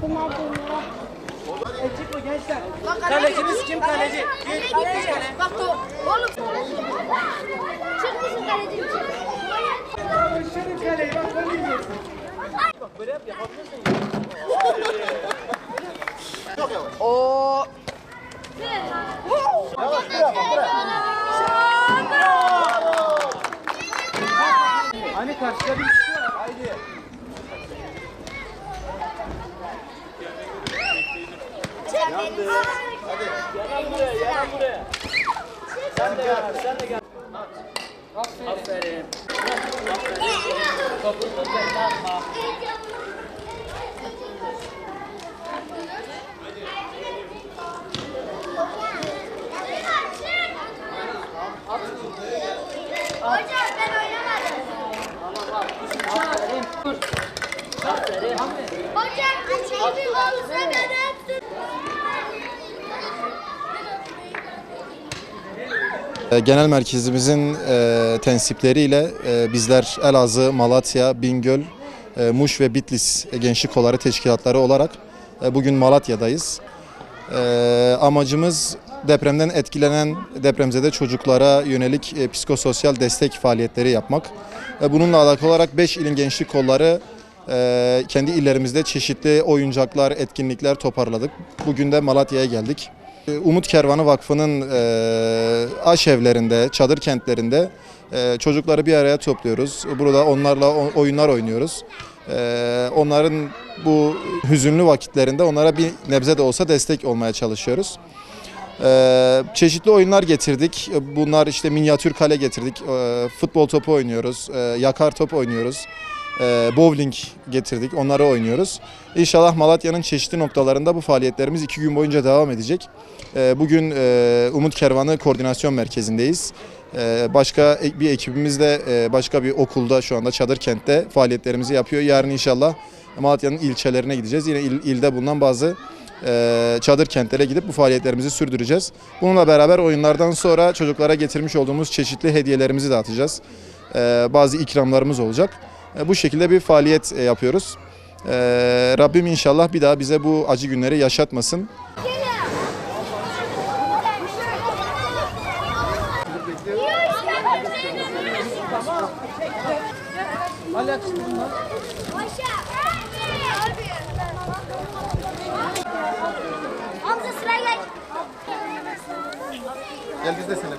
Bunlar dönüyor. Çıkma gençler. Kaleciniz kim kaleci? Kaleci. Bak oğlum. Çıkmışsın kaleci. Şunun kaleyi bak böyle yiyeceksin. Bak böyle yap yapabilirsin. Çok yavaş. Oo. Yavaş bırak. Hani karşıda bir kişi var. Haydi. Yandı. Hadi. Yalan buraya. Sen de gel. Aferin. Topu tut ve takma. Hocam ben oynamadım. Aferin. Aferin. Hocam bir olsa ben Genel merkezimizin tensipleriyle bizler Elazığ, Malatya, Bingöl, Muş ve Bitlis Gençlik Kolları Teşkilatları olarak bugün Malatya'dayız. Amacımız depremden etkilenen depremzede çocuklara yönelik psikososyal destek faaliyetleri yapmak. Bununla alakalı olarak 5 ilin gençlik kolları kendi illerimizde çeşitli oyuncaklar, etkinlikler toparladık. Bugün de Malatya'ya geldik. Umut Kervanı Vakfı'nın aşevlerinde, çadır kentlerinde çocukları bir araya topluyoruz. Burada onlarla oyunlar oynuyoruz. Onların bu hüzünlü vakitlerinde onlara bir nebze de olsa destek olmaya çalışıyoruz. Çeşitli oyunlar getirdik. Bunlar işte minyatür kale getirdik. Futbol topu oynuyoruz, yakar top oynuyoruz. Bowling getirdik, onları oynuyoruz. İnşallah Malatya'nın çeşitli noktalarında bu faaliyetlerimiz 2 gün boyunca devam edecek. Bugün Umut Kervanı Koordinasyon Merkezi'ndeyiz. Başka bir ekibimiz de başka bir okulda şu anda Çadırkent'te faaliyetlerimizi yapıyor. Yarın inşallah Malatya'nın ilçelerine gideceğiz. Yine ilde bulunan bazı çadır kentlere gidip bu faaliyetlerimizi sürdüreceğiz. Bununla beraber oyunlardan sonra çocuklara getirmiş olduğumuz çeşitli hediyelerimizi dağıtacağız. Bazı ikramlarımız olacak. Bu şekilde bir faaliyet yapıyoruz. Rabbim inşallah bir daha bize bu acı günleri yaşatmasın. Hamza sıraya geç. Gel biz de seninle.